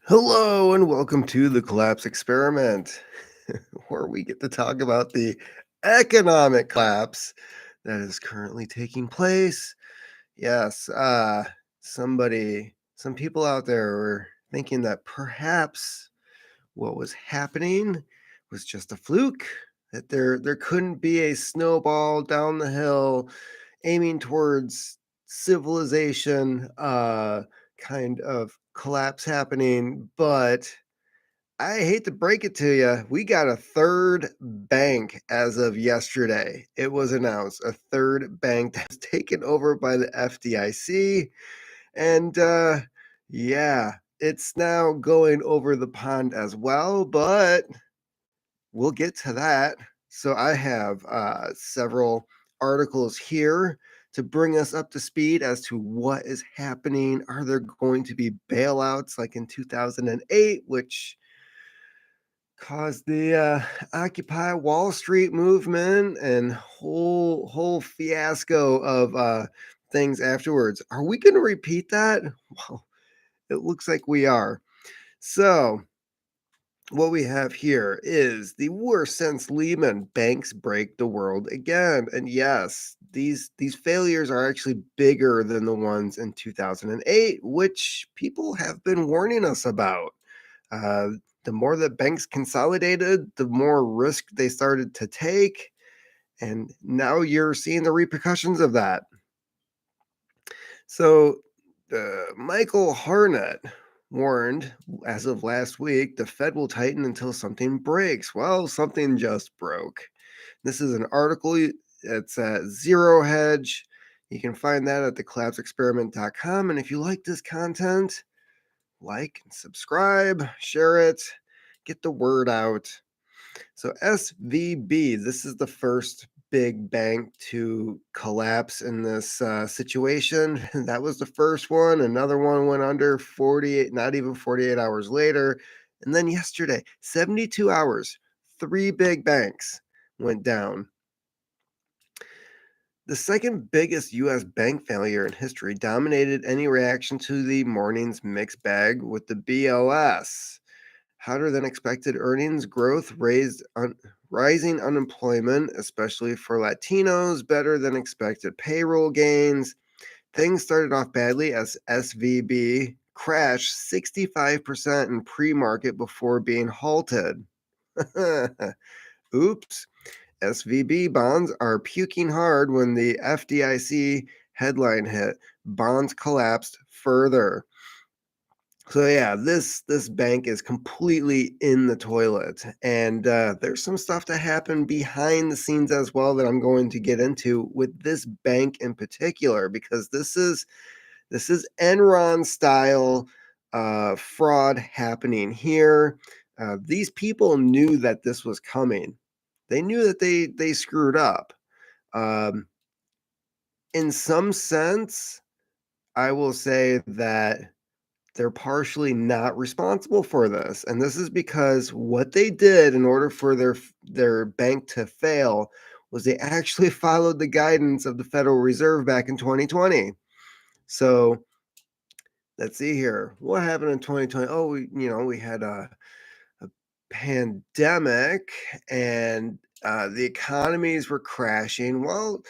Hello and welcome to the Collapse Experiment, where we get to talk about the economic collapse that is currently taking place. Yes, some people out there were thinking that perhaps what was happening was just a fluke, that there couldn't be a snowball down the hill aiming towards civilization, kind of collapse happening, but I hate to break it to you. We got a third bank as of yesterday. It was announced a third bank that was taken over by the FDIC. And yeah, it's now going over the pond as well, but we'll get to that. So I have several articles here to bring us up to speed as to what is happening. Are there going to be bailouts like in 2008, which caused the Occupy Wall Street movement and whole fiasco of things afterwards? Are we going to repeat that? Well, it looks like we are. So what we have here is the worst since Lehman. Banks break the world again. And yes, these failures are actually bigger than the ones in 2008, which people have been warning us about. Uh, the more that banks consolidated, the more risk they started to take. And now you're seeing the repercussions of that. So, Michael Harnett warned as of last week the Fed will tighten until something breaks. Well, something just broke. This is an article. It's at Zero Hedge. You can find that at thecollapseexperiment.com. And if you like this content, like and subscribe, share it, get the word out. So SVB, this is the first big bank to collapse in this situation. That was the first one. Another one went under 48, not even 48 hours later. And then yesterday, 72 hours, three big banks went down. The second biggest US bank failure in history dominated any reaction to the morning's mixed bag with the BOS. Hotter than expected earnings growth raised rising unemployment, especially for Latinos, better than expected payroll gains. Things started off badly as SVB crashed 65% in pre market before being halted. Oops. SVB bonds are puking hard when the FDIC headline hit. Bonds collapsed further. So yeah, this bank is completely in the toilet, and there's some stuff that happened behind the scenes as well that I'm going to get into with this bank in particular, because this is Enron style fraud happening here. These people knew that this was coming. They knew that they screwed up. Um, in some sense, I will say that they're partially not responsible for this. And this is because what they did in order for their bank to fail was they actually followed the guidance of the Federal Reserve back in 2020. So let's see here. What happened in 2020? Oh, we had a pandemic and the economies were crashing. Well,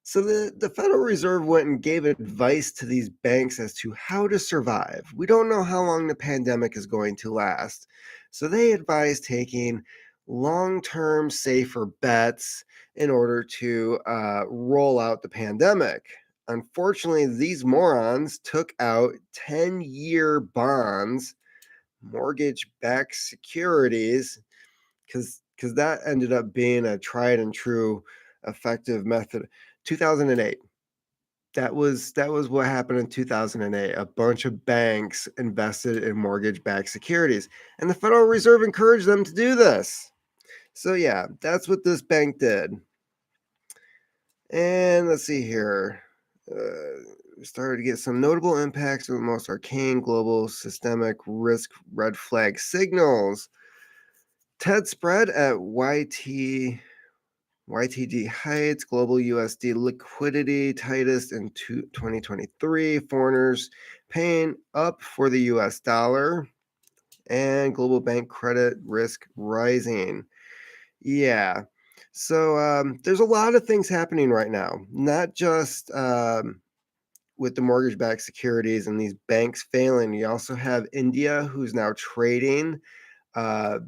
so the Federal Reserve went and gave advice to these banks as to how to survive. We don't know how long the pandemic is going to last. So they advised taking long-term safer bets in order to roll out the pandemic. Unfortunately, these morons took out 10-year bonds, mortgage-backed securities, because that ended up being a tried and true effective method. 2008. That was what happened in 2008. A bunch of banks invested in mortgage-backed securities, and the Federal Reserve encouraged them to do this. So yeah, that's what this bank did. And let's see here. We started to get some notable impacts of the most arcane global systemic risk red flag signals. TED spread at YTD heights, global USD liquidity tightest in 2023. Foreigners paying up for the US dollar. And global bank credit risk rising. Yeah. So there's a lot of things happening right now, not just with the mortgage backed securities and these banks failing. You also have India, who's now trading uh,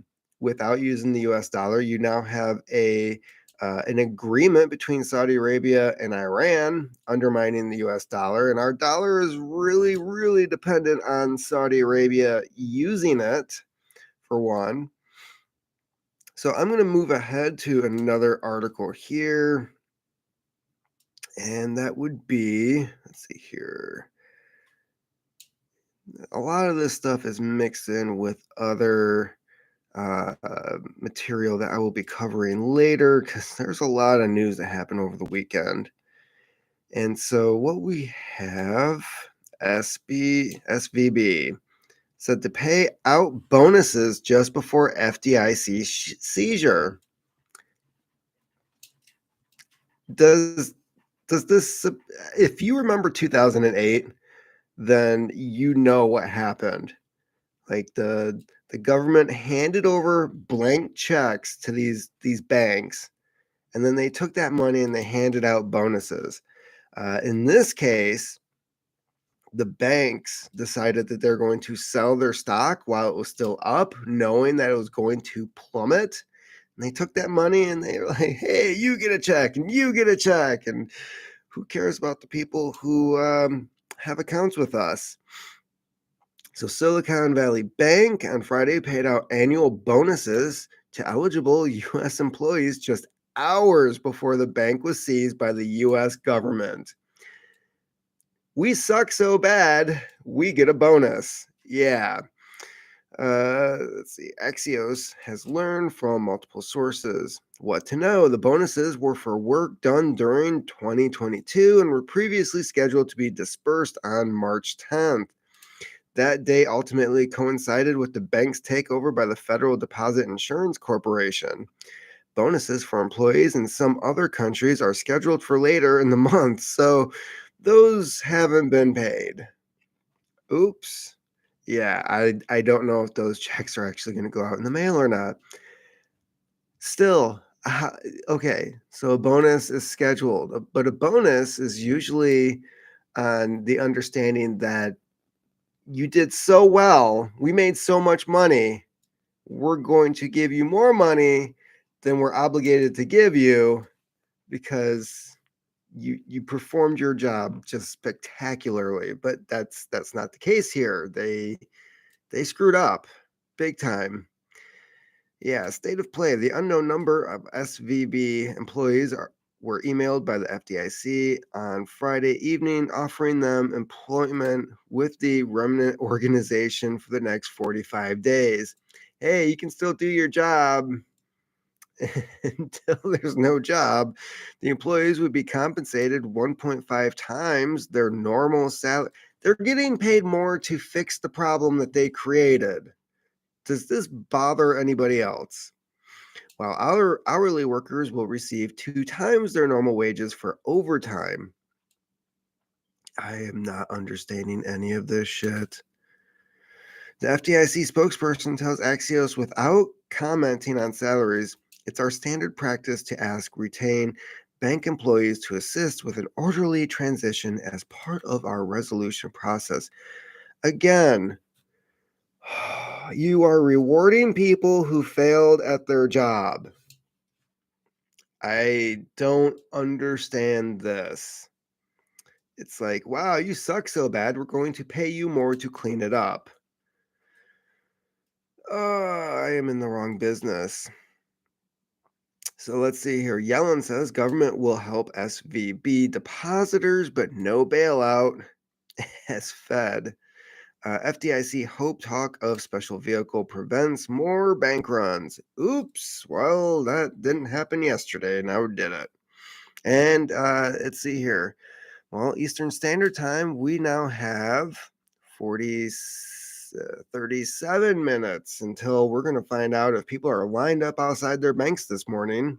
without using the US dollar. You now have an agreement between Saudi Arabia and Iran undermining the US dollar. And our dollar is really, really dependent on Saudi Arabia using it, for one. So I'm going to move ahead to another article here. And that would be, let's see here. A lot of this stuff is mixed in with other material that I will be covering later because there's a lot of news that happened over the weekend. And so what we have, SVB said to pay out bonuses just before FDIC seizure. Does this, if you remember 2008, then you know what happened. Like the government handed over blank checks to these banks, and then they took that money and they handed out bonuses. In this case, the banks decided that they're going to sell their stock while it was still up, knowing that it was going to plummet. And they took that money and they were like, "Hey, you get a check, and you get a check, and who cares about the people who have accounts with us?" So Silicon Valley Bank on Friday paid out annual bonuses to eligible U.S. employees just hours before the bank was seized by the U.S. government. We suck so bad, we get a bonus. Yeah. Let's see. Axios has learned from multiple sources what to know. The bonuses were for work done during 2022 and were previously scheduled to be dispersed on March 10th. That day ultimately coincided with the bank's takeover by the Federal Deposit Insurance Corporation. Bonuses for employees in some other countries are scheduled for later in the month, so those haven't been paid. Oops. Yeah, I don't know if those checks are actually going to go out in the mail or not. Still, okay, so a bonus is scheduled, but a bonus is usually on the understanding that you did so well, we made so much money, we're going to give you more money than we're obligated to give you because you performed your job just spectacularly. But that's not the case here. They screwed up big time. Yeah, state of play. The unknown number of SVB employees were emailed by the FDIC on Friday evening, offering them employment with the remnant organization for the next 45 days. Hey, you can still do your job until there's no job. The employees would be compensated 1.5 times their normal salary. They're getting paid more to fix the problem that they created. Does this bother anybody else? While our hourly workers will receive 2 times their normal wages for overtime. I am not understanding any of this shit. The FDIC spokesperson tells Axios without commenting on salaries, it's our standard practice to ask retain bank employees to assist with an orderly transition as part of our resolution process. Again, you are rewarding people who failed at their job. I don't understand this. It's like, wow, you suck so bad, we're going to pay you more to clean it up. I am in the wrong business. So let's see here. Yellen says government will help SVB depositors, but no bailout as Fed. FDIC hope talk of special vehicle prevents more bank runs. Oops. Well, that didn't happen yesterday. Now did it? And let's see here. Well, Eastern Standard Time, we now have 40, 37 minutes until we're going to find out if people are lined up outside their banks this morning.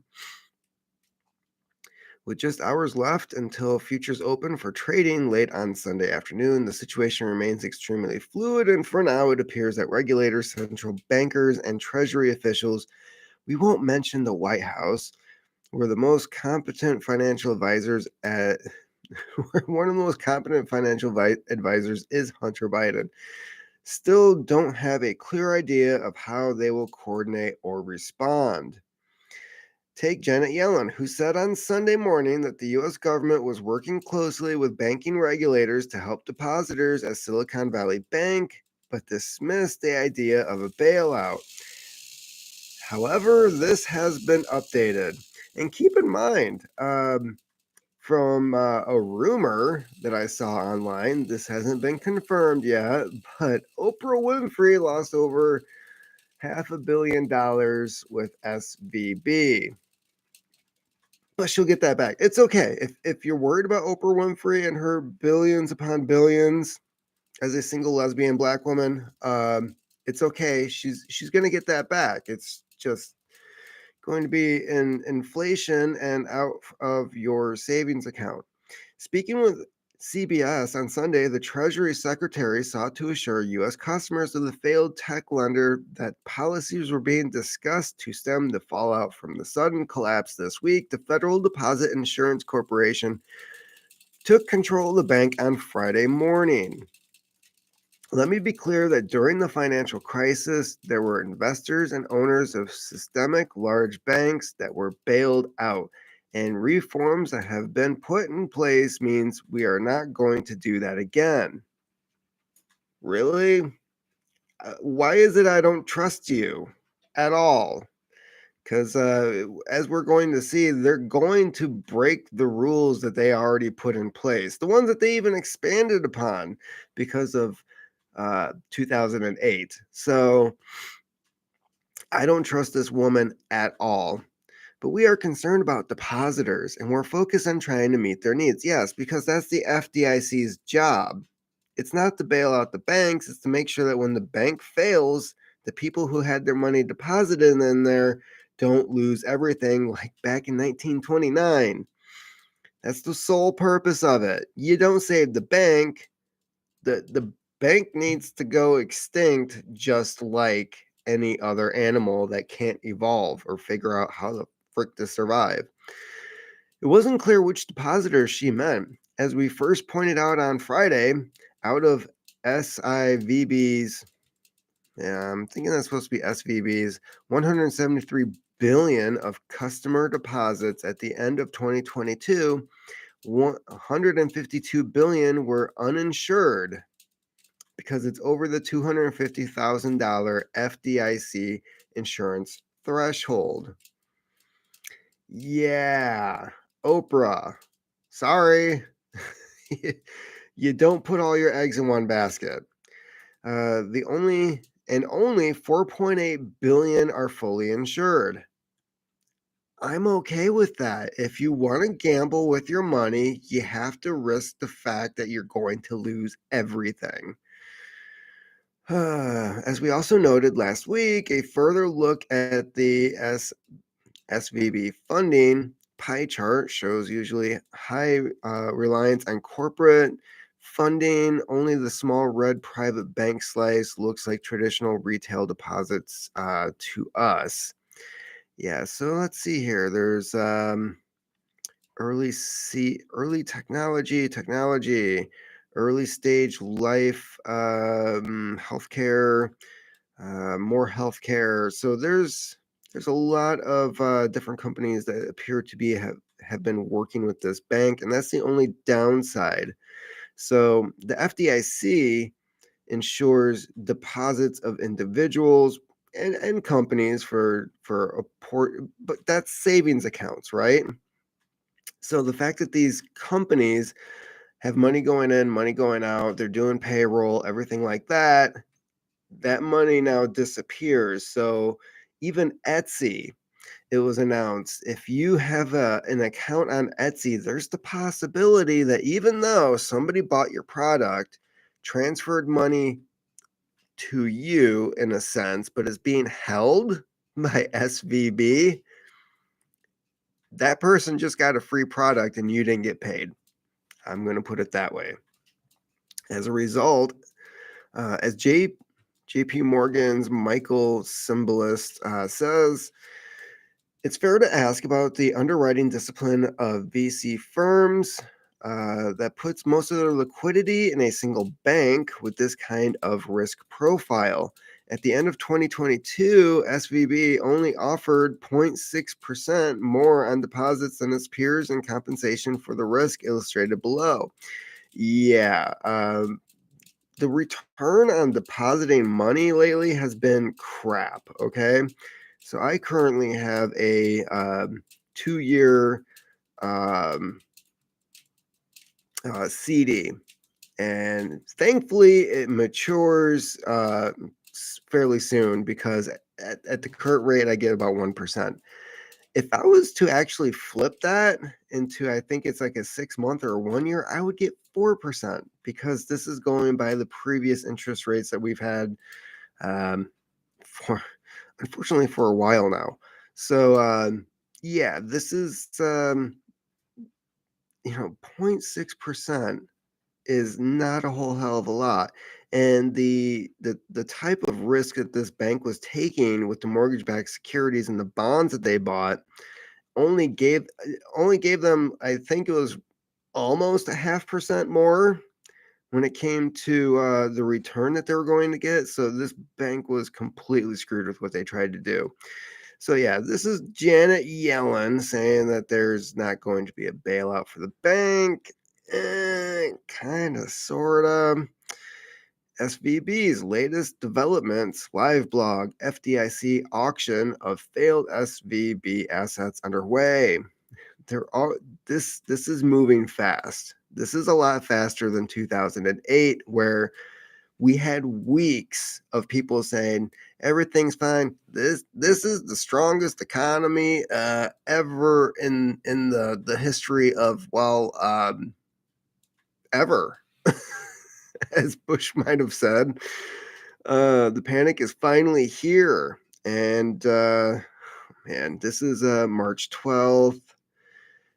With just hours left until futures open for trading late on Sunday afternoon, the situation remains extremely fluid, and for now, it appears that regulators, central bankers, and Treasury officials, we won't mention the White House, were the most competent financial advisors at one of the most competent financial advisors is Hunter Biden, still don't have a clear idea of how they will coordinate or respond. Take Janet Yellen, who said on Sunday morning that the U.S. government was working closely with banking regulators to help depositors at Silicon Valley Bank, but dismissed the idea of a bailout. However, this has been updated. And keep in mind, from a rumor that I saw online, this hasn't been confirmed yet, but Oprah Winfrey lost over $500 million with SVB. But she'll get that back. It's okay. If you're worried about Oprah Winfrey and her billions upon billions as a single lesbian black woman, it's okay. She's gonna get that back. It's just going to be in inflation and out of your savings account. Speaking with CBS on Sunday, the Treasury Secretary sought to assure U.S. customers of the failed tech lender that policies were being discussed to stem the fallout from the sudden collapse this week. The Federal Deposit Insurance Corporation took control of the bank on Friday morning. Let me be clear that during the financial crisis, there were investors and owners of systemic large banks that were bailed out. And reforms that have been put in place means we are not going to do that again. Really? Why is it I don't trust you at all? Because as we're going to see, they're going to break the rules that they already put in place, the ones that they even expanded upon because of 2008. So I don't trust this woman at all. But we are concerned about depositors and we're focused on trying to meet their needs. Yes, because that's the FDIC's job. It's not to bail out the banks, it's to make sure that when the bank fails, the people who had their money deposited in there don't lose everything like back in 1929. That's the sole purpose of it. You don't save the bank, the bank needs to go extinct just like any other animal that can't evolve or figure out how the frick to survive. It wasn't clear which depositors she meant. As we first pointed out on Friday, out of SIVB's, yeah, I'm thinking that's supposed to be SVB's 173 billion of customer deposits at the end of 2022, 152 billion were uninsured because it's over the $250,000 FDIC insurance threshold. Yeah, Oprah. Sorry. You don't put all your eggs in one basket. Only 4.8 billion are fully insured. I'm okay with that. If you want to gamble with your money, you have to risk the fact that you're going to lose everything. As we also noted last week, a further look at the SVB funding pie chart shows usually high reliance on corporate funding. Only the small red private bank slice looks like traditional retail deposits to us. Yeah, so let's see here. There's early technology, early stage life, healthcare, more healthcare. So there's a lot of different companies that appear to be have been working with this bank, and that's the only downside. So the FDIC ensures deposits of individuals and companies for a port, but that's savings accounts, right? So the fact that these companies have money going in, money going out, they're doing payroll, everything like that, that money now disappears. So even Etsy, it was announced if you have an account on Etsy, there's the possibility that even though somebody bought your product, transferred money to you in a sense, but is being held by SVB, that person just got a free product and you didn't get paid. I'm going to put it that way. As a result, as JP Morgan's Michael Symbolist says, it's fair to ask about the underwriting discipline of VC firms that puts most of their liquidity in a single bank with this kind of risk profile. At the end of 2022, SVB only offered 0.6% more on deposits than its peers in compensation for the risk illustrated below. Yeah, the return on depositing money lately has been crap. Okay. So I currently have a 2-year um, CD, and thankfully it matures fairly soon because at the current rate I get about 1%. If I was to actually flip that into, I think it's like a 6-month or a 1 year, I would get 4% because this is going by the previous interest rates that we've had for unfortunately for a while now. So yeah, this is 0.6% is not a whole hell of a lot. And the type of risk that this bank was taking with the mortgage-backed securities and the bonds that they bought only gave them, I think it was almost a 0.5% more when it came to the return that they were going to get. So this bank was completely screwed with what they tried to do. So yeah, this is Janet Yellen saying that there's not going to be a bailout for the bank. Kind of, sort of. SVB's latest developments, live blog, FDIC auction of failed SVB assets underway. They're all this is moving fast. This is a lot faster than 2008, where we had weeks of people saying everything's fine. This is the strongest economy ever in the history of ever, as Bush might have said. The panic is finally here, and man, this is March 12th.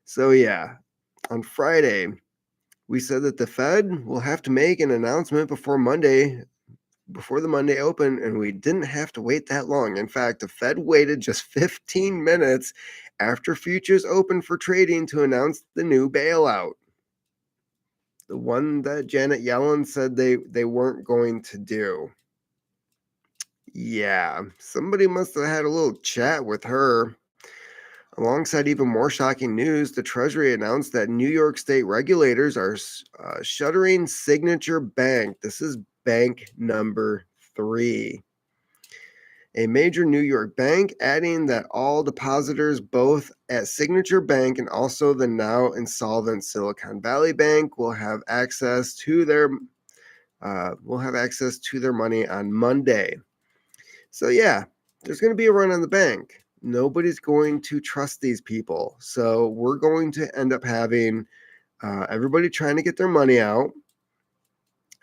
So yeah, on Friday, we said that the Fed will have to make an announcement before the Monday open, and we didn't have to wait that long. In fact, the Fed waited just 15 minutes after futures opened for trading to announce the new bailout. The one that Janet Yellen said they weren't going to do. Yeah, somebody must have had a little chat with her. Alongside even more shocking news, the Treasury announced that New York State regulators are shuttering Signature Bank. This is bank number 3. A major New York bank, adding that all depositors both at Signature Bank and also the now insolvent Silicon Valley Bank will have access to their money on Monday. So yeah, there's going to be a run on the bank. Nobody's going to trust these people. So we're going to end up having everybody trying to get their money out.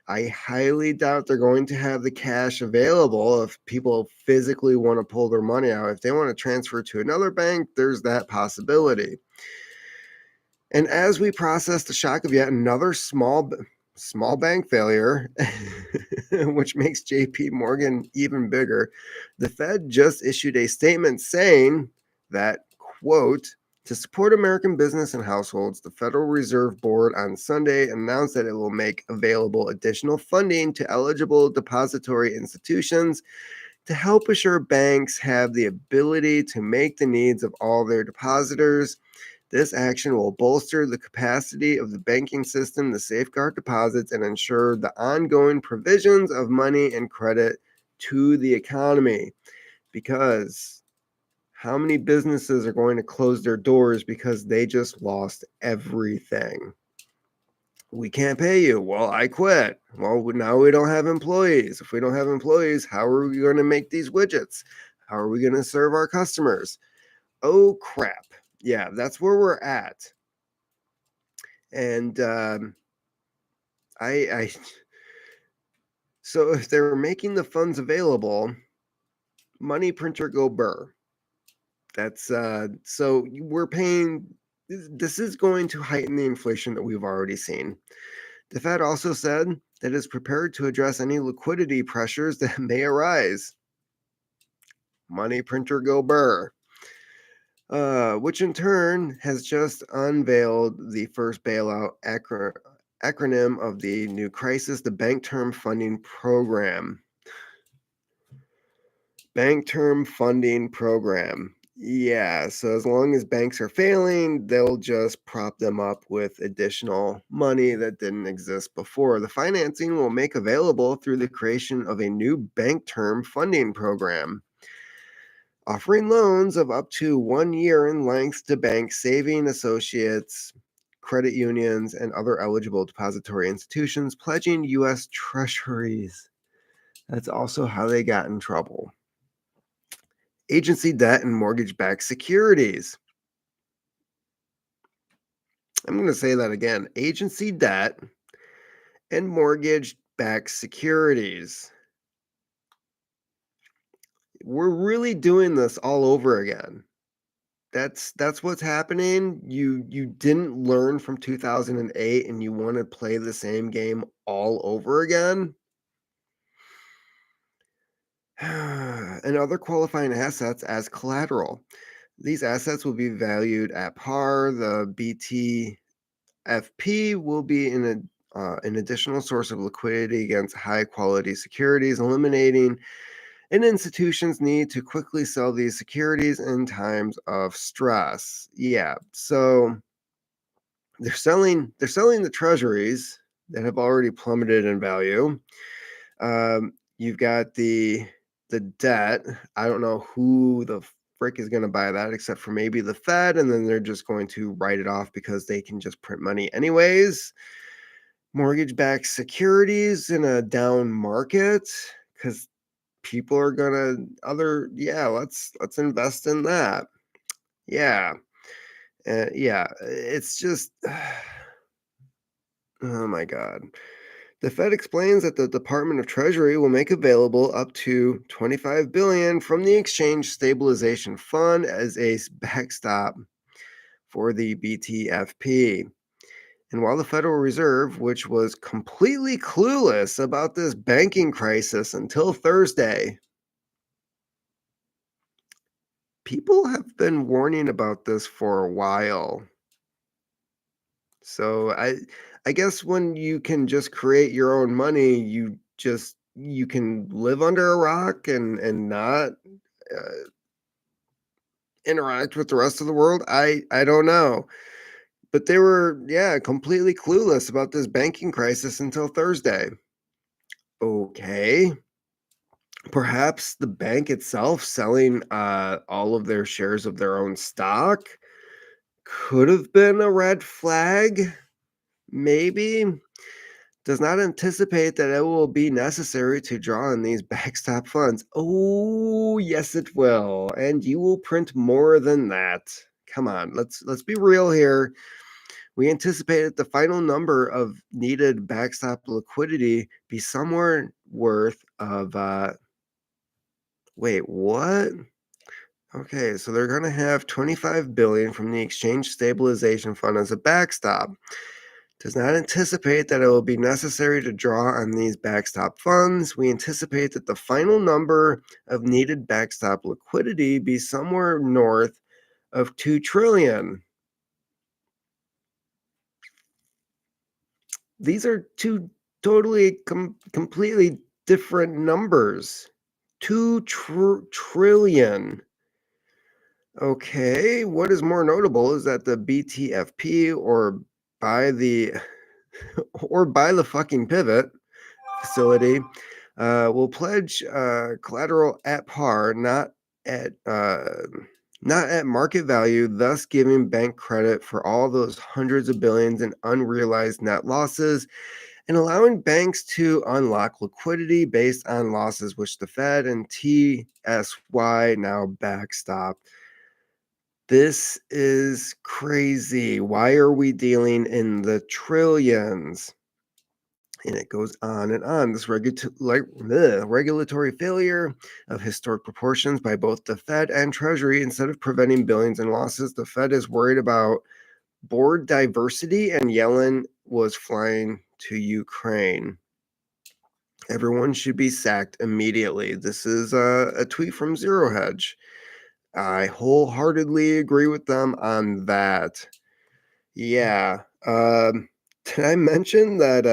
I highly doubt they're going to have the cash available if people physically want to pull their money out. If they want to transfer to another bank, there's that possibility. And as we process the shock of yet another small bank failure, which makes JP Morgan even bigger, the Fed just issued a statement saying that, quote, to support American business and households, the Federal Reserve Board on Sunday announced that it will make available additional funding to eligible depository institutions to help assure banks have the ability to meet the needs of all their depositors. This action will bolster the capacity of the banking system to safeguard deposits and ensure the ongoing provisions of money and credit to the economy. Because how many businesses are going to close their doors because they just lost everything? We can't pay you. Well, I quit. Well, now we don't have employees. If we don't have employees, how are we going to make these widgets? How are we going to serve our customers? Oh, crap. Yeah, that's where we're at. And I so if they're making the funds available, money printer go burr. We're paying. This is going to heighten the inflation that we've already seen. The Fed also said that it's prepared to address any liquidity pressures that may arise. Money printer go burr. Which in turn has just unveiled the first bailout acronym of the new crisis, the Bank Term Funding Program. Bank Term Funding Program. Yeah, so as long as banks are failing, they'll just prop them up with additional money that didn't exist before. The financing will make available through the creation of a new bank term funding program, offering loans of up to 1 year in length to banks, saving associates, credit unions, and other eligible depository institutions pledging U.S. treasuries. That's also how they got in trouble. Agency debt and mortgage-backed securities. I'm going to say that again. Agency debt and mortgage-backed securities. We're really doing this all over again. That's what's happening. You didn't learn from 2008 and you want to play the same game all over again. And other qualifying assets as collateral. These assets will be valued at par. The BTFP will be an additional source of liquidity against high-quality securities, eliminating an institution's need to quickly sell these securities in times of stress. Yeah, so they're selling the treasuries that have already plummeted in value. You've got the debt. I don't know who the frick is going to buy that except for maybe the Fed, and then they're just going to write it off because they can just print money anyways. Mortgage-backed securities in a down market because people are gonna let's invest in that. Yeah. It's just oh my god. The Fed explains that the Department of Treasury will make available up to $25 billion from the Exchange Stabilization Fund as a backstop for the BTFP. And while the Federal Reserve, which was completely clueless about this banking crisis until Thursday, people have been warning about this for a while. So I guess when you can just create your own money, you can live under a rock and not interact with the rest of the world. I don't know. But they were completely clueless about this banking crisis until Thursday. Okay. Perhaps the bank itself selling all of their shares of their own stock could have been a red flag. Maybe. Does not anticipate that it will be necessary to draw on these backstop funds. Oh, yes, it will. And you will print more than that. Come on, let's be real here. We anticipate that the final number of needed backstop liquidity be somewhere worth of wait, what? Okay, so they're going to have 25 billion from the Exchange Stabilization Fund as a backstop. Does not anticipate that it will be necessary to draw on these backstop funds. We anticipate that the final number of needed backstop liquidity be somewhere north of 2 trillion. These are two totally completely different numbers. 2 trillion. Okay, what is more notable is that the BTFP by the by the fucking pivot facility will pledge collateral at par, at not at market value, thus giving bank credit for all those hundreds of billions in unrealized net losses and allowing banks to unlock liquidity based on losses which the Fed and TSY now backstop. This is crazy. Why are we dealing in the trillions? And it goes on and on. This regulatory failure of historic proportions by both the Fed and Treasury, instead of preventing billions in losses, the Fed is worried about board diversity, and Yellen was flying to Ukraine. Everyone should be sacked immediately. This is a tweet from Zero Hedge. I wholeheartedly agree with them on that. Yeah. Did I mention that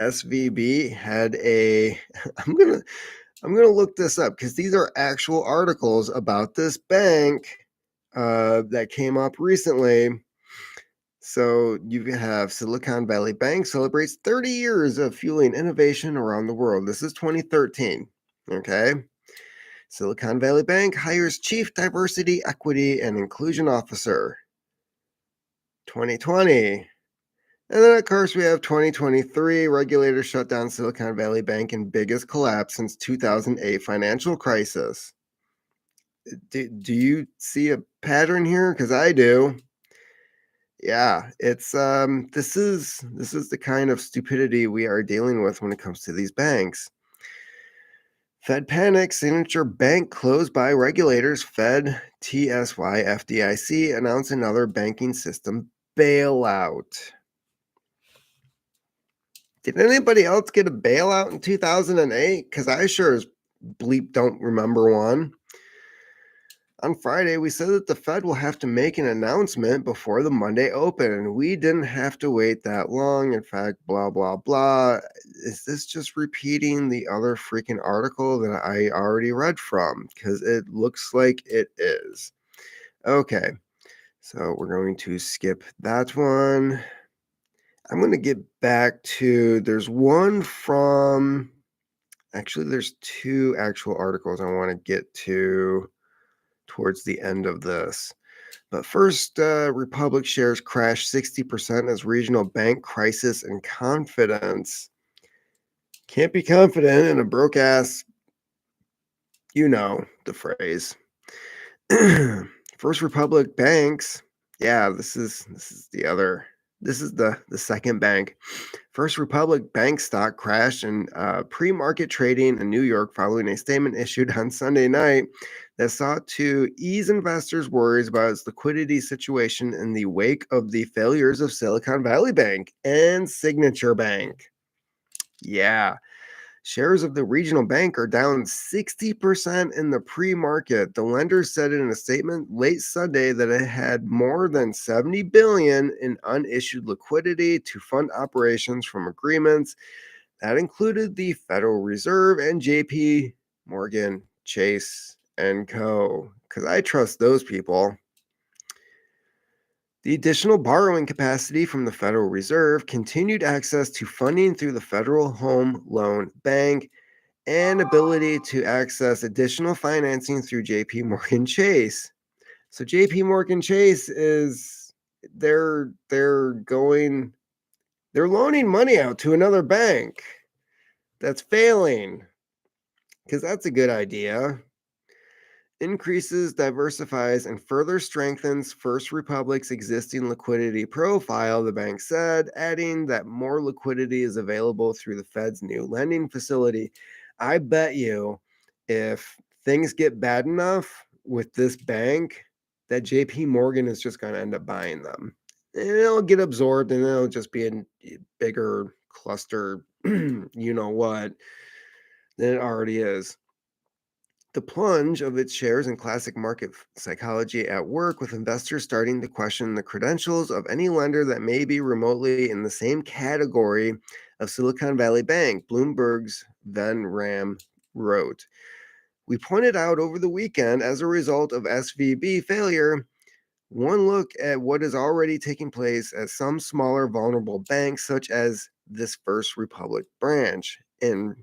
SVB had a? I'm gonna I'm gonna look this up because these are actual articles about this bank that came up recently. So you have Silicon Valley Bank celebrates 30 years of fueling innovation around the world. This is 2013. Okay. Silicon Valley Bank hires Chief Diversity, Equity, and Inclusion Officer. 2020. And then, of course, we have 2023. Regulators shut down Silicon Valley Bank in biggest collapse since 2008 financial crisis. Do you see a pattern here? Because I do. Yeah, it's this is the kind of stupidity we are dealing with when it comes to these banks. Fed panic, Signature Bank closed by regulators. Fed, TSY, FDIC announced another banking system bailout. Did anybody else get a bailout in 2008? Because I sure as bleep don't remember one. On Friday, we said that the Fed will have to make an announcement before the Monday open, and we didn't have to wait that long. In fact, blah, blah, blah. Is this just repeating the other freaking article that I already read from? Because it looks like it is. Okay, so we're going to skip that one. I'm going to get back to, there's one from, actually, there's two actual articles I want to get to towards the end of this. But first, Republic shares crash 60% as regional bank crisis and confidence. Can't be confident in a broke ass, you know the phrase. First Republic banks. Yeah, this is the other. This is the second bank. First Republic Bank stock crashed in pre-market trading in New York following a statement issued on Sunday night that sought to ease investors' worries about its liquidity situation in the wake of the failures of Silicon Valley Bank and Signature Bank. Yeah. Shares of the regional bank are down 60% in the pre-market. The lender said in a statement late Sunday that it had more than 70 billion in unissued liquidity to fund operations from agreements that included the Federal Reserve and JP Morgan Chase and Co. Because I trust those people. The additional borrowing capacity from the Federal Reserve, continued access to funding through the Federal Home Loan Bank, and ability to access additional financing through JP Morgan Chase. So JP Morgan Chase is they're loaning money out to another bank that's failing, because that's a good idea. Increases, diversifies, and further strengthens First Republic's existing liquidity profile, the bank said, adding that more liquidity is available through the Fed's new lending facility. I bet you if things get bad enough with this bank, that JP Morgan is just going to end up buying them. And it'll get absorbed and it'll just be a bigger cluster, you know what, than it already is. The plunge of its shares in classic market psychology at work, with investors starting to question the credentials of any lender that may be remotely in the same category of Silicon Valley Bank, Bloomberg's Van Ram wrote. We pointed out over the weekend, as a result of SVB failure, one look at what is already taking place at some smaller vulnerable banks, such as this First Republic branch. In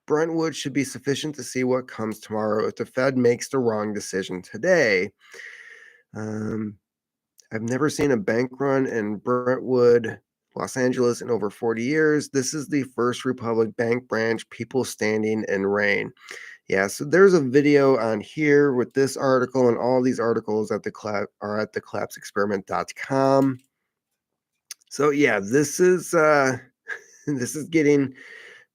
Brentwood should be sufficient to see what comes tomorrow if the Fed makes the wrong decision today. I've never seen a bank run in Brentwood, Los Angeles in over 40 years. This is the First Republic Bank branch, people standing in rain. Yeah, so there's a video on here with this article, and all these articles at are at thecollapseexperiment.com. So yeah, this is This is getting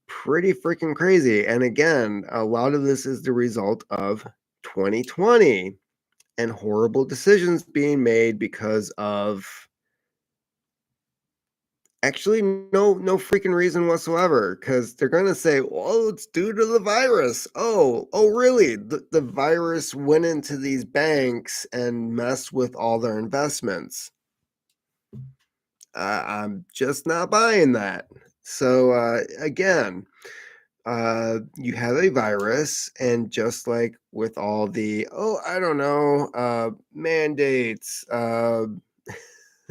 pretty freaking crazy. And again, a lot of this is the result of 2020 and horrible decisions being made because of actually no freaking reason whatsoever. Because they're gonna say, "Well, it's due to the virus." Oh, really? The virus went into these banks and messed with all their investments. I'm just not buying that. So again, you have a virus, and just like with all the I don't know, mandates,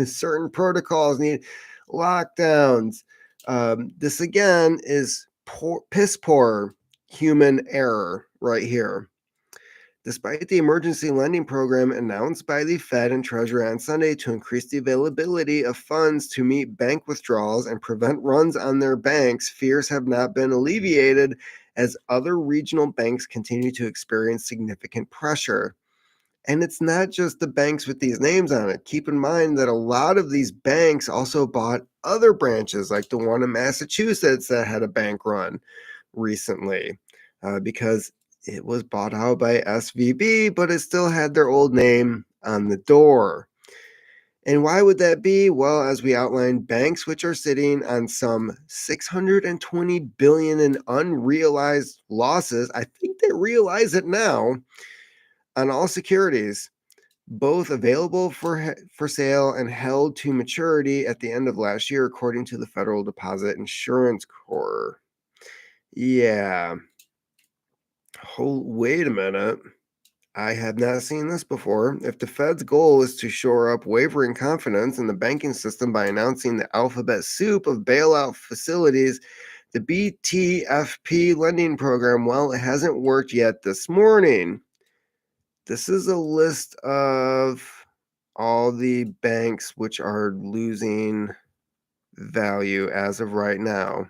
certain protocols need lockdowns. This again is piss poor human error right here. Despite the emergency lending program announced by the Fed and Treasury on Sunday to increase the availability of funds to meet bank withdrawals and prevent runs on their banks, fears have not been alleviated as other regional banks continue to experience significant pressure. And it's not just the banks with these names on it. Keep in mind that a lot of these banks also bought other branches, like the one in Massachusetts that had a bank run recently, because it was bought out by SVB, but it still had their old name on the door. And why would that be? Well, as we outlined, banks which are sitting on some 620 billion in unrealized losses, I think they realize it now, on all securities, both available for sale and held to maturity at the end of last year, according to the Federal Deposit Insurance Corps. Yeah. Wait a minute. I have not seen this before. If the Fed's goal is to shore up wavering confidence in the banking system by announcing the alphabet soup of bailout facilities, the BTFP lending program, well, it hasn't worked yet this morning. This is a list of all the banks which are losing value as of right now.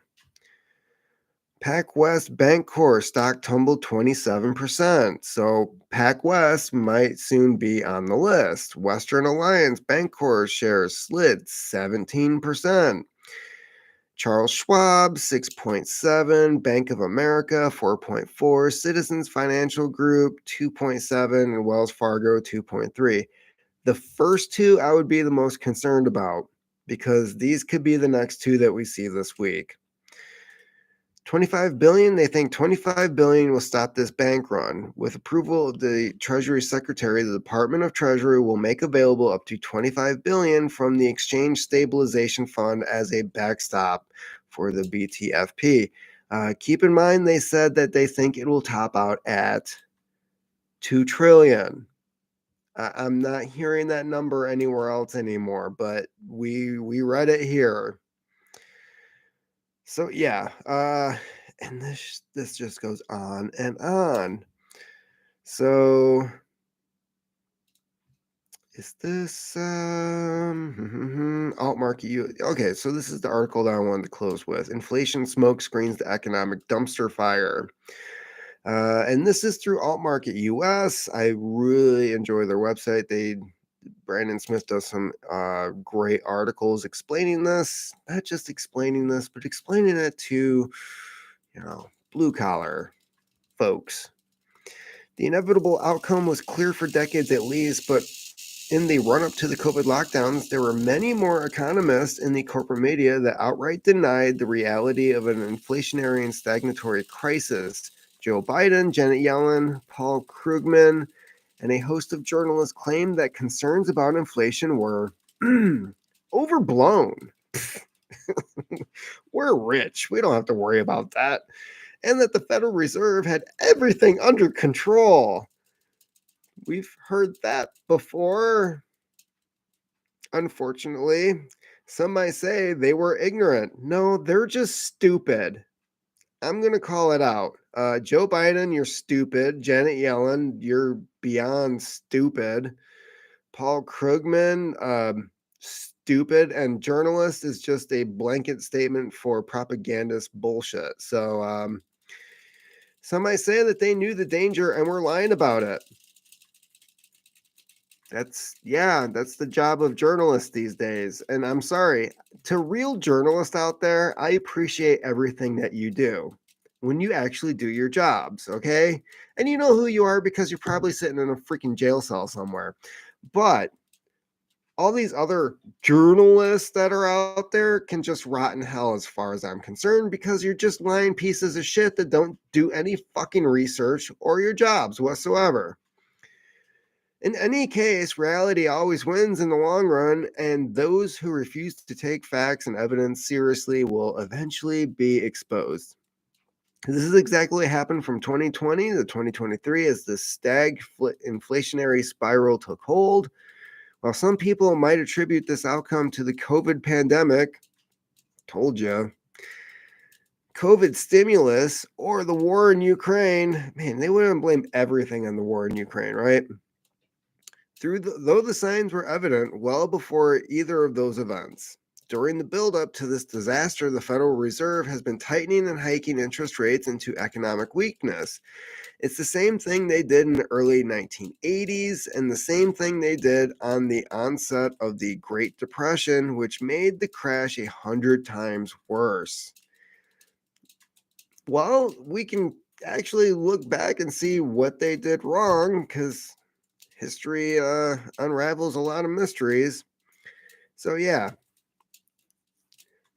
PacWest Bancorp stock tumbled 27%. So PacWest might soon be on the list. Western Alliance Bancorp shares slid 17%. Charles Schwab 6.7, Bank of America 4.4, Citizens Financial Group 2.7, and Wells Fargo 2.3. The first two I would be the most concerned about because these could be the next two that we see this week. 25 billion, they think 25 billion will stop this bank run. With approval of the Treasury Secretary, the Department of Treasury will make available up to 25 billion from the Exchange Stabilization Fund as a backstop for the BTFP. Keep in mind, they said that they think it will top out at 2 trillion. I'm not hearing that number anywhere else anymore, but we read it here. So yeah, and this just goes on and on. So is this alt market you okay, so this is the article that I wanted to close with. Inflation smoke screens the economic dumpster fire. And this is through Alt Market US. I really enjoy their website. Brandon Smith does some great articles explaining this, not just explaining this, but explaining it to, blue collar folks. The inevitable outcome was clear for decades at least, but in the run up to the COVID lockdowns, there were many more economists in the corporate media that outright denied the reality of an inflationary and stagnatory crisis. Joe Biden, Janet Yellen, Paul Krugman, and a host of journalists claimed that concerns about inflation were overblown. We're rich. We don't have to worry about that. And that the Federal Reserve had everything under control. We've heard that before. Unfortunately, some might say they were ignorant. No, they're just stupid. I'm going to call it out. Joe Biden, you're stupid. Janet Yellen, you're beyond stupid. Paul Krugman, stupid. And journalist is just a blanket statement for propagandist bullshit. So some might say that they knew the danger and were lying about it. That's the job of journalists these days. And I'm sorry, to real journalists out there, I appreciate everything that you do when you actually do your jobs, okay? And you know who you are because you're probably sitting in a freaking jail cell somewhere. But all these other journalists that are out there can just rot in hell as far as I'm concerned because you're just lying pieces of shit that don't do any fucking research or your jobs whatsoever. In any case, reality always wins in the long run, and those who refuse to take facts and evidence seriously will eventually be exposed. This is exactly what happened from 2020 to 2023 as the inflationary spiral took hold. While some people might attribute this outcome to the COVID pandemic, told you, COVID stimulus, or the war in Ukraine, man, they wouldn't blame everything on the war in Ukraine, right? Though the signs were evident well before either of those events. During the buildup to this disaster, the Federal Reserve has been tightening and hiking interest rates into economic weakness. It's the same thing they did in the early 1980s and the same thing they did on the onset of the Great Depression, which made the crash 100 times worse. Well, we can actually look back and see what they did wrong because history unravels a lot of mysteries. So, yeah,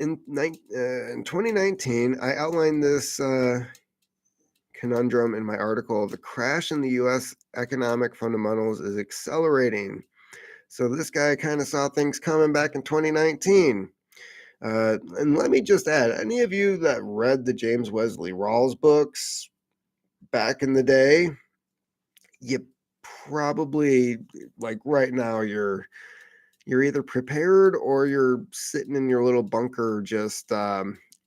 in 2019, I outlined this conundrum in my article. The crash in the U.S. economic fundamentals is accelerating. So this guy kind of saw things coming back in 2019. And let me just add, any of you that read the James Wesley Rawls books back in the day, you probably, like right now, you're either prepared or you're sitting in your little bunker just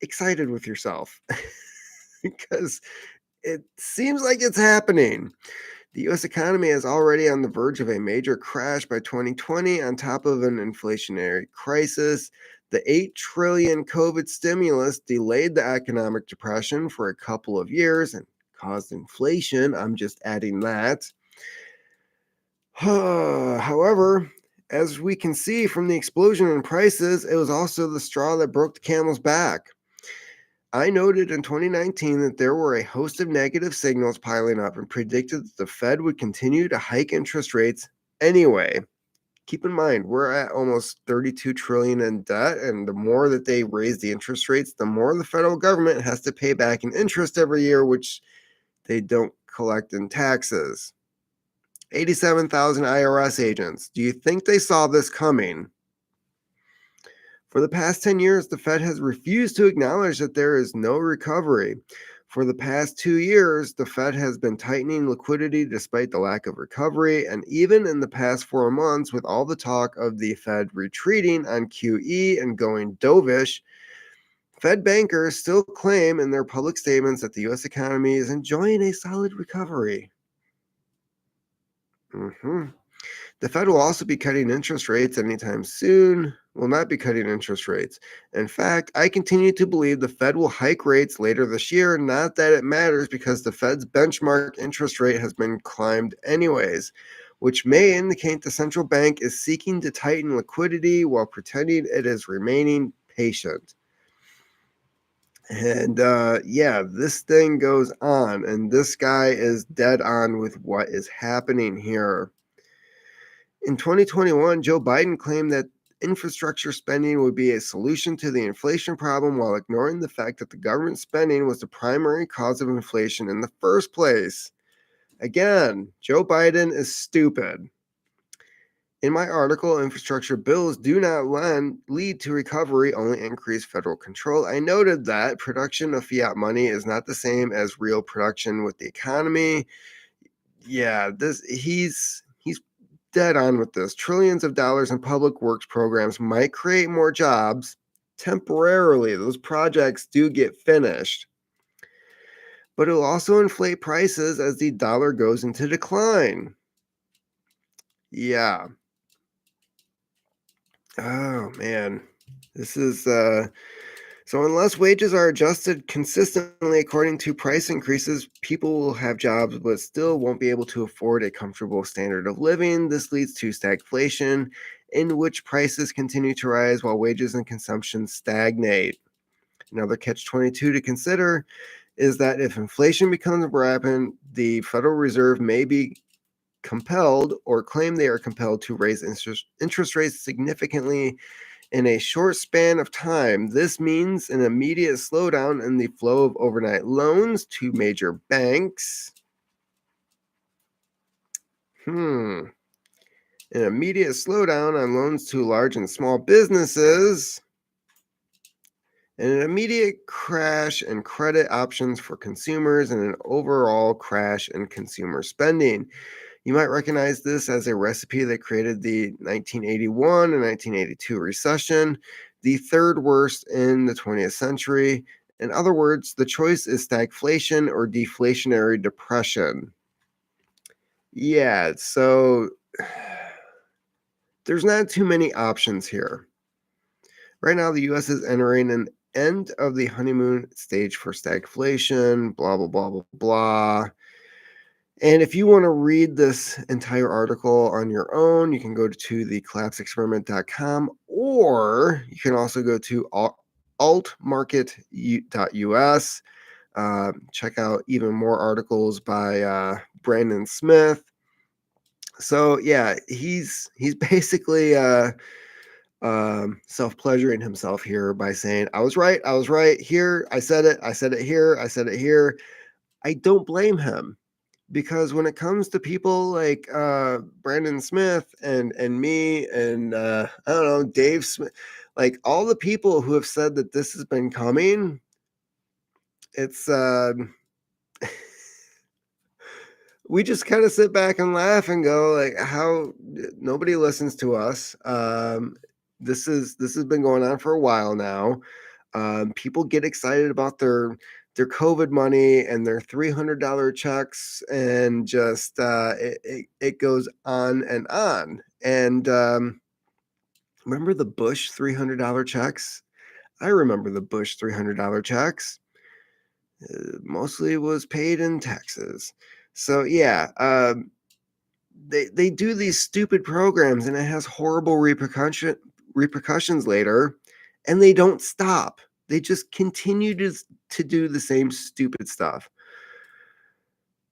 excited with yourself because it seems like it's happening. The US economy is already on the verge of a major crash by 2020 on top of an inflationary crisis. The 8 trillion COVID stimulus delayed the economic depression for a couple of years and caused inflation. I'm just adding that. However, as we can see from the explosion in prices, it was also the straw that broke the camel's back. I noted in 2019 that there were a host of negative signals piling up and predicted that the Fed would continue to hike interest rates anyway. Keep in mind, we're at almost 32 trillion in debt, and the more that they raise the interest rates, the more the federal government has to pay back in interest every year, which they don't collect in taxes. 87,000 IRS agents. Do you think they saw this coming? For the past 10 years, the Fed has refused to acknowledge that there is no recovery. For the past 2 years, the Fed has been tightening liquidity despite the lack of recovery. And even in the past 4 months, with all the talk of the Fed retreating on QE and going dovish, Fed bankers still claim in their public statements that the U.S. economy is enjoying a solid recovery. The Fed will also be cutting interest rates anytime soon. Will not be cutting interest rates. In fact, I continue to believe the Fed will hike rates later this year. Not that it matters because the Fed's benchmark interest rate has been climbed anyways, which may indicate the central bank is seeking to tighten liquidity while pretending it is remaining patient. And this thing goes on, and this guy is dead on with what is happening here. In 2021, Joe Biden claimed that infrastructure spending would be a solution to the inflation problem while ignoring the fact that the government spending was the primary cause of inflation in the first place. Again, Joe Biden is stupid. In my article, Infrastructure Bills Do Not Lead to Recovery, Only Increase Federal Control, I noted that production of fiat money is not the same as real production with the economy. Yeah, he's dead on with this. Trillions of dollars in public works programs might create more jobs temporarily. Those projects do get finished. But it'll also inflate prices as the dollar goes into decline. Yeah. Oh, man. This is So, unless wages are adjusted consistently according to price increases, people will have jobs but still won't be able to afford a comfortable standard of living. This leads to stagflation, in which prices continue to rise while wages and consumption stagnate. Another catch 22 to consider is that if inflation becomes rapid, the Federal Reserve may be compelled or claim they are compelled to raise interest rates significantly in a short span of time. This means an immediate slowdown in the flow of overnight loans to major banks. An immediate slowdown on loans to large and small businesses, and an immediate crash in credit options for consumers, and an overall crash in consumer spending. You might recognize this as a recipe that created the 1981 and 1982 recession, the third worst in the 20th century. In other words, the choice is stagflation or deflationary depression. Yeah, so there's not too many options here. Right now, the US is entering an end of the honeymoon stage for stagflation, blah, blah, blah, blah, blah. And if you want to read this entire article on your own, you can go to thecollapseexperiment.com, or you can also go to altmarket.us. Check out even more articles by Brandon Smith. So yeah, he's basically self-pleasuring himself here by saying, I was right here, I said it here, I said it here. I don't blame him. Because when it comes to people like Brandon Smith and me and I don't know, Dave Smith, like all the people who have said that this has been coming, it's we just kind of sit back and laugh and go like, how nobody listens to us. This has been going on for a while now. People get excited about their COVID money and their $300 checks, and just it goes on and on. And remember the Bush $300 checks? I remember the Bush $300 checks. Mostly was paid in taxes. So yeah, they do these stupid programs, and it has horrible repercussions later, and they don't stop. They just continue to do the same stupid stuff.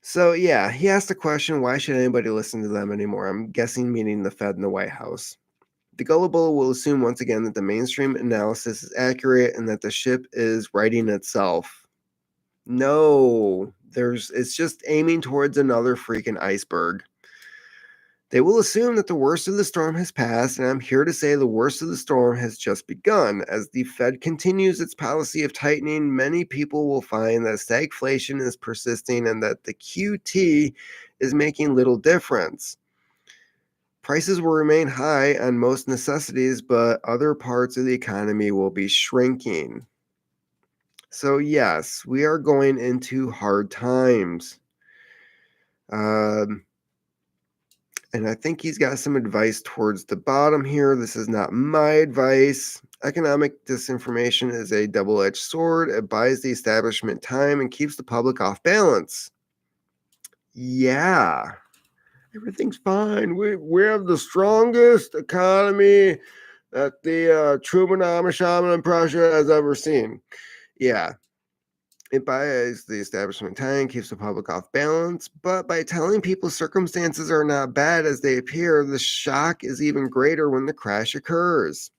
So yeah, he asked the question, why should anybody listen to them anymore? I'm guessing meaning the Fed and the White House. The gullible will assume once again that the mainstream analysis is accurate and that the ship is righting itself. No, it's just aiming towards another freaking iceberg. They will assume that the worst of the storm has passed, and I'm here to say the worst of the storm has just begun. As the Fed continues its policy of tightening, many people will find that stagflation is persisting and that the QT is making little difference. Prices will remain high on most necessities, but other parts of the economy will be shrinking. So, yes, we are going into hard times. And I think he's got some advice towards the bottom here. This is not my advice. Economic disinformation is a double-edged sword. It buys the establishment time and keeps the public off balance. Yeah, everything's fine. We have the strongest economy that the Truman Amishaman in Prussia has ever seen. Yeah, it buys the establishment time, keeps the public off balance, but by telling people circumstances are not bad as they appear, the shock is even greater when the crash occurs.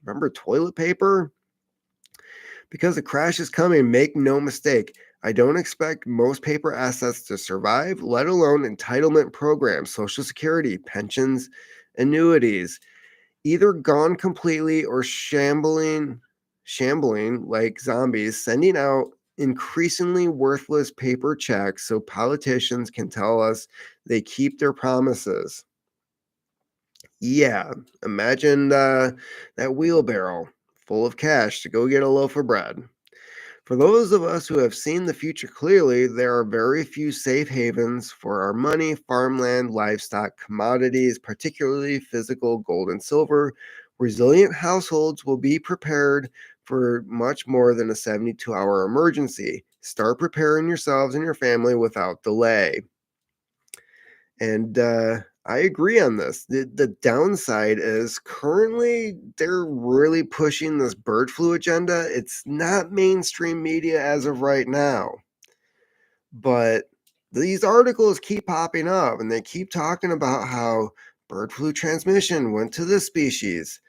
Remember toilet paper? Because the crash is coming, make no mistake. I don't expect most paper assets to survive, let alone entitlement programs, Social Security, pensions, annuities, either gone completely or shambling like zombies, sending out increasingly worthless paper checks so politicians can tell us they keep their promises. Yeah, imagine that wheelbarrow full of cash to go get a loaf of bread. For those of us who have seen the future clearly, there are very few safe havens for our money, farmland, livestock, commodities, particularly physical gold and silver. Resilient households will be prepared for much more than a 72-hour emergency. Start preparing yourselves and your family without delay. And I agree on this. The downside is currently they're really pushing this bird flu agenda. It's not mainstream media as of right now, but these articles keep popping up and they keep talking about how bird flu transmission went to this species.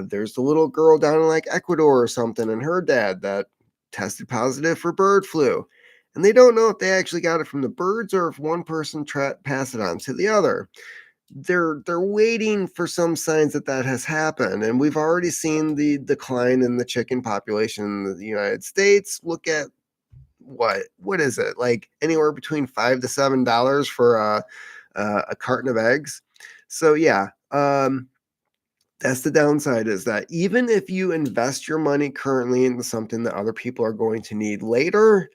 There's the little girl down in like Ecuador or something and her dad that tested positive for bird flu. And they don't know if they actually got it from the birds or if one person passed it on to the other. They're waiting for some signs that that has happened, and we've already seen the decline in the chicken population in the United States. Look at what is it, like anywhere between $5 to $7 for a carton of eggs. So yeah, that's the downside, is that even if you invest your money currently into something that other people are going to need later,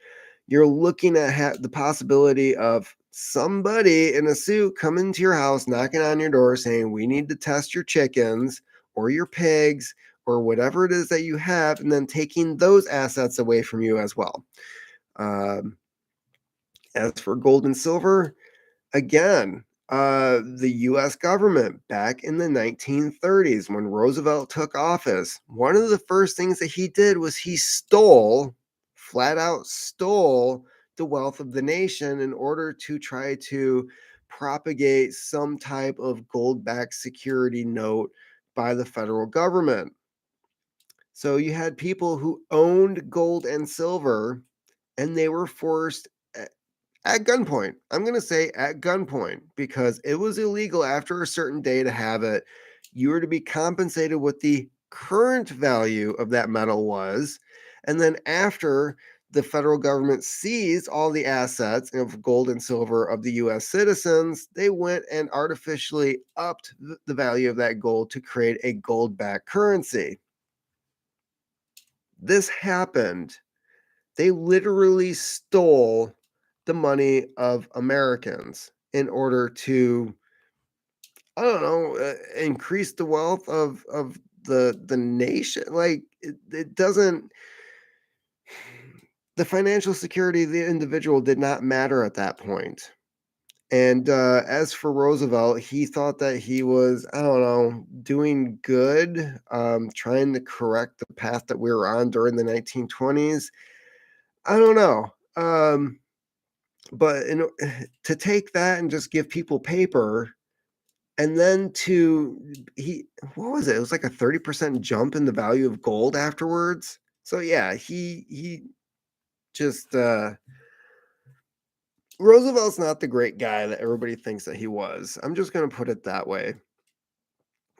you're looking at the possibility of somebody in a suit coming to your house, knocking on your door saying, we need to test your chickens or your pigs or whatever it is that you have, and then taking those assets away from you as well. As for gold and silver, again, the US government back in the 1930s, when Roosevelt took office, one of the first things that he did was he stole, flat out stole, the wealth of the nation in order to try to propagate some type of gold backed security note by the federal government. So you had people who owned gold and silver, and they were forced at gunpoint. I'm going to say at gunpoint, because it was illegal after a certain day to have it. You were to be compensated what the current value of that metal was. And then after the federal government seized all the assets of gold and silver of the US citizens, they went and artificially upped the value of that gold to create a gold backed currency. This happened. They literally stole the money of Americans in order to, I don't know, increase the wealth of the nation. Like it doesn't. The financial security of the individual did not matter at that point. And as for Roosevelt, he thought that he was, I don't know, doing good, trying to correct the path that we were on during the 1920s. I don't know. But to take that and just give people paper, and then he, what was it? It was like a 30% jump in the value of gold afterwards. So yeah, he just Roosevelt's not the great guy that everybody thinks that he was. I'm just going to put it that way.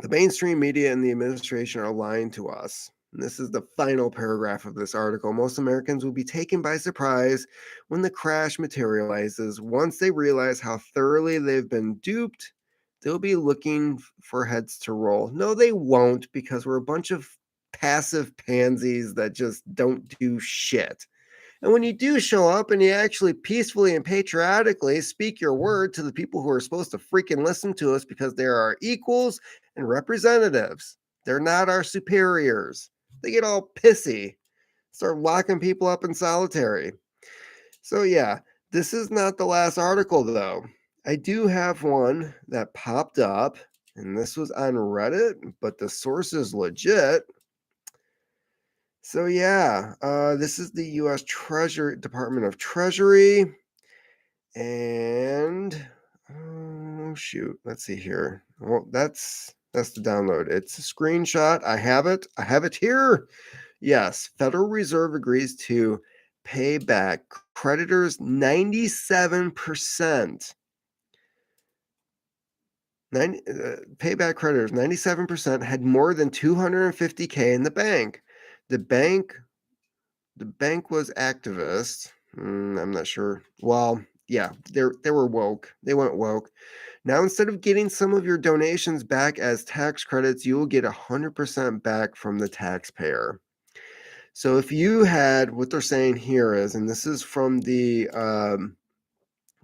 The mainstream media and the administration are lying to us. And this is the final paragraph of this article. Most Americans will be taken by surprise when the crash materializes. Once they realize how thoroughly they've been duped, they'll be looking for heads to roll. No, they won't, because we're a bunch of passive pansies that just don't do shit. And when you do show up and you actually peacefully and patriotically speak your word to the people who are supposed to freaking listen to us because they're our equals and representatives, they're not our superiors. They get all pissy, start locking people up in solitary. So, yeah, this is not the last article, though. I do have one that popped up, and this was on Reddit, but the source is legit. So yeah, this is the U.S. Department of Treasury, and oh shoot, let's see here. Well, that's the download. It's a screenshot. I have it. I have it here. Yes, Federal Reserve agrees to pay back creditors 97%. Payback creditors 97% had more than 250K in the bank. The bank was activist. I'm not sure. Well, yeah, they were woke. They went woke. Now, instead of getting some of your donations back as tax credits, you will get 100% back from the taxpayer. So if you had, what they're saying here is, and this is from the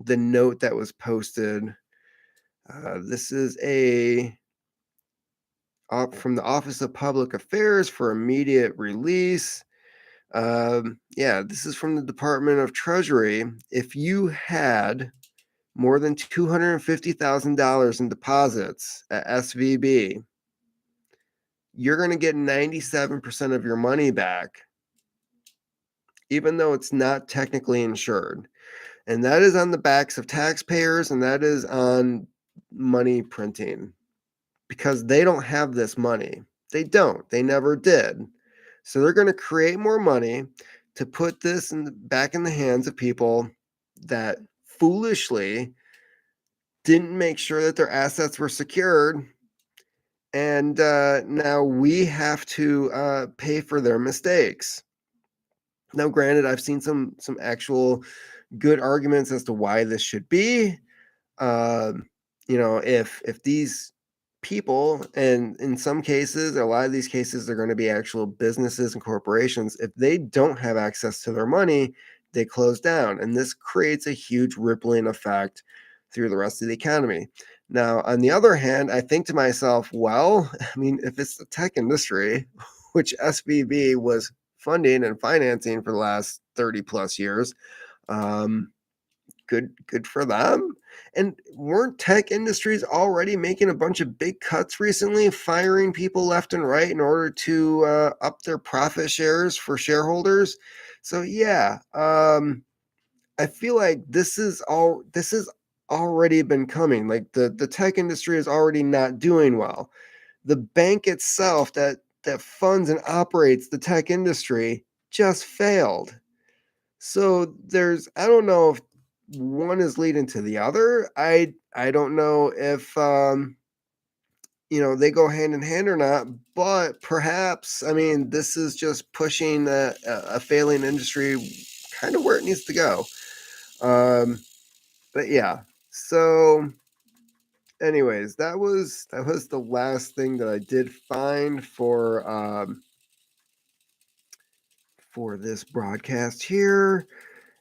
note that was posted. This is a from the Office of Public Affairs for immediate release. Yeah, this is from the Department of Treasury. If you had more than $250,000 in deposits at SVB, you're going to get 97% of your money back, even though it's not technically insured. And that is on the backs of taxpayers, and that is on money printing because they don't have this money. They don't. They never did. So they're going to create more money to put this back in the hands of people that foolishly didn't make sure that their assets were secured. And now we have to pay for their mistakes. Now, granted, I've seen some actual good arguments as to why this should be. Um, if these people, and in some cases, a lot of these cases, they're going to be actual businesses and corporations. If they don't have access to their money, they close down, and this creates a huge rippling effect through the rest of the economy. Now, on the other hand, I think to myself, well, I mean, if it's the tech industry, which SVB was funding and financing for the last 30 plus years, um, good for them. And weren't tech industries already making a bunch of big cuts recently, firing people left and right in order to up their profit shares for shareholders? So yeah, I feel like this is already been coming. Like the tech industry is already not doing well. The bank itself that funds and operates the tech industry just failed. So I don't know if one is leading to the other. I don't know if they go hand in hand or not, but perhaps, I mean, this is just pushing a failing industry kind of where it needs to go. But yeah. So anyways, that was the last thing that I did find for this broadcast here.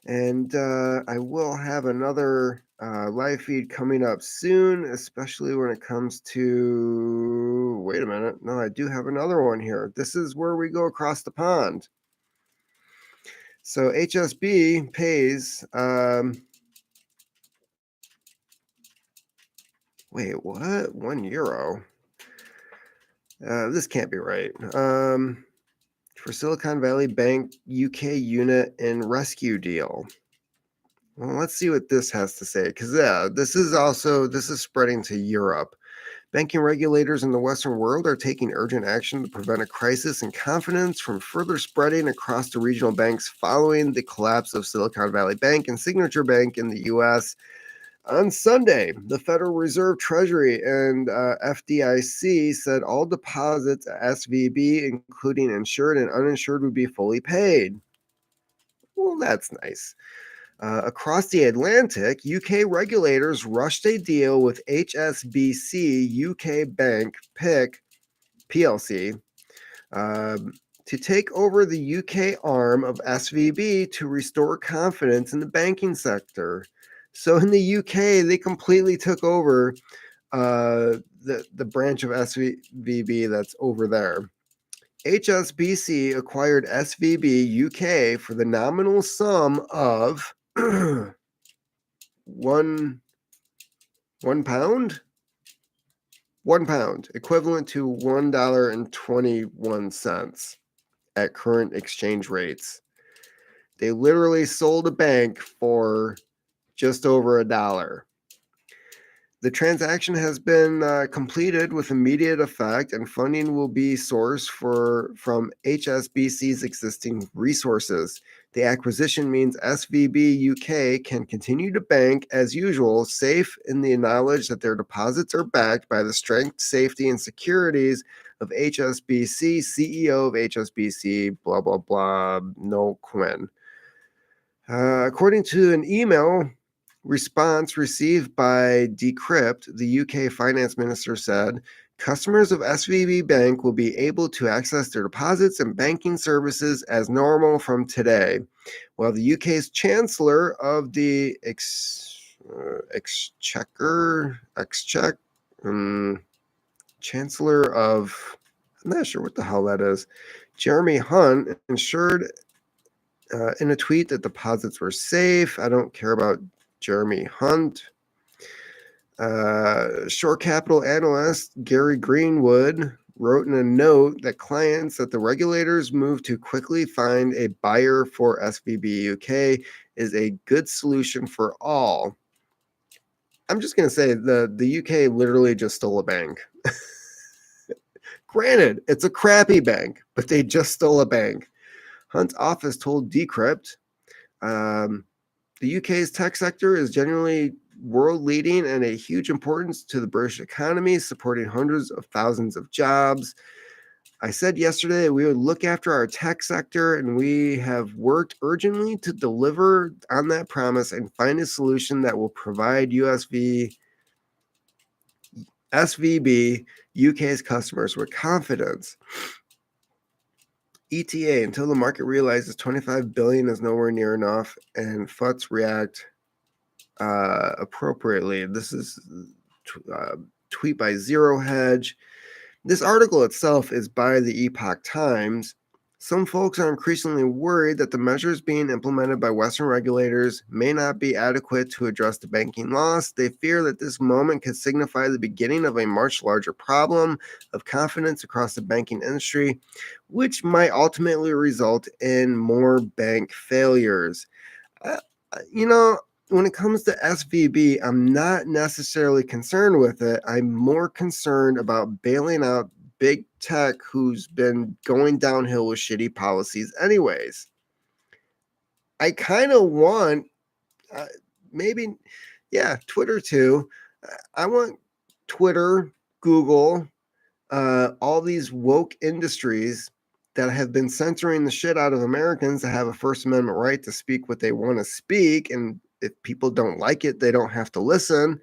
And I will have another live feed coming up soon, especially when it comes to. Wait a minute. No, I do have another one here. This is where we go across the pond. So HSB pays. Wait, what? €1? This can't be right. For Silicon Valley Bank UK unit and rescue deal. Well, let's see what this has to say, because this is spreading to Europe. Banking regulators in the Western world are taking urgent action to prevent a crisis in confidence from further spreading across the regional banks following the collapse of Silicon Valley Bank and Signature Bank in the U.S. On Sunday, the Federal Reserve, Treasury, and FDIC said all deposits at SVB, including insured and uninsured, would be fully paid. Well, that's nice. Across the Atlantic, UK regulators rushed a deal with HSBC UK Bank PLC to take over the UK arm of SVB to restore confidence in the banking sector. So in the UK, they completely took over the branch of SVB that's over there. HSBC acquired SVB UK for the nominal sum of one pound, equivalent to $1.21 at current exchange rates. They literally sold a bank for just over $1. The transaction has been completed with immediate effect, and funding will be sourced from HSBC's existing resources. The acquisition means SVB UK can continue to bank as usual, safe in the knowledge that their deposits are backed by the strength, safety, and securities of HSBC, CEO of HSBC, blah, blah, blah, Noel Quinn. According to an email response received by Decrypt, the UK finance minister said, customers of SVB Bank will be able to access their deposits and banking services as normal from today, while the UK's Chancellor of the Exchequer, Chancellor of, I'm not sure what the hell that is, Jeremy Hunt, ensured in a tweet that deposits were safe. I don't care about Jeremy Hunt. Shore Capital analyst Gary Greenwood wrote in a note that clients that the regulators move to quickly find a buyer for SVB UK is a good solution for all. I'm just going to say the UK literally just stole a bank. Granted, it's a crappy bank, but they just stole a bank. Hunt's office told Decrypt, the UK's tech sector is genuinely world leading and a huge importance to the British economy, supporting hundreds of thousands of jobs. I said yesterday we would look after our tech sector, and we have worked urgently to deliver on that promise and find a solution that will provide SVB UK's customers with confidence. ETA, until the market realizes 25 billion is nowhere near enough and FUTs react appropriately. This is tweet by Zero Hedge. This article itself is by the Epoch Times. Some folks are increasingly worried that the measures being implemented by Western regulators may not be adequate to address the banking loss. They fear that this moment could signify the beginning of a much larger problem of confidence across the banking industry, which might ultimately result in more bank failures. Uh, you know, when it comes to SVB, I'm not necessarily concerned with it. I'm more concerned about bailing out big tech who's been going downhill with shitty policies anyways. I kind of want uh, maybe, yeah, Twitter too. I want Twitter, Google, all these woke industries that have been censoring the shit out of Americans to have a First Amendment right to speak what they want to speak. And if people don't like it, they don't have to listen.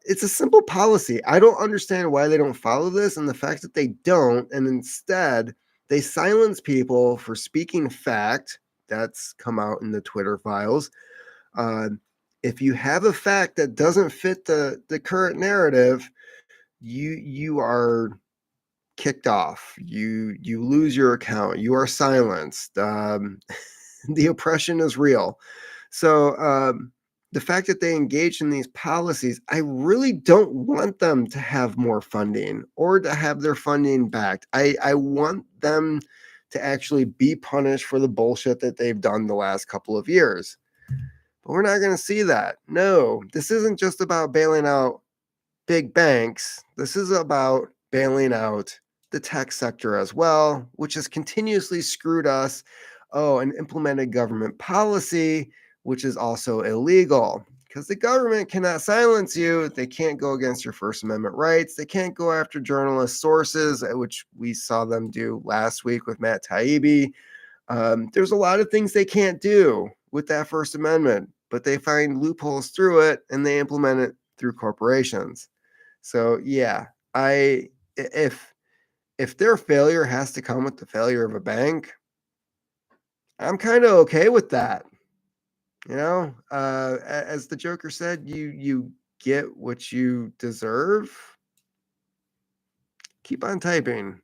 It's a simple policy. I don't understand why they don't follow this, and the fact that they don't, and instead they silence people for speaking fact. That's come out in the Twitter files. Uh, if you have a fact that doesn't fit the current narrative, you are kicked off. You lose your account. You are silenced. The oppression is real. So the fact that they engage in these policies, I really don't want them to have more funding or to have their funding backed. I want them to actually be punished for the bullshit that they've done the last couple of years. But we're not going to see that. No, this isn't just about bailing out big banks. This is about bailing out the tech sector as well, which has continuously screwed us. Oh, and implemented government policy, which is also illegal because the government cannot silence you. They can't go against your First Amendment rights. They can't go after journalist sources, which we saw them do last week with Matt Taibbi. There's a lot of things they can't do with that First Amendment, but they find loopholes through it and they implement it through corporations. So yeah, I if their failure has to come with the failure of a bank, I'm kind of okay with that. As the Joker said, you get what you deserve. Keep on typing.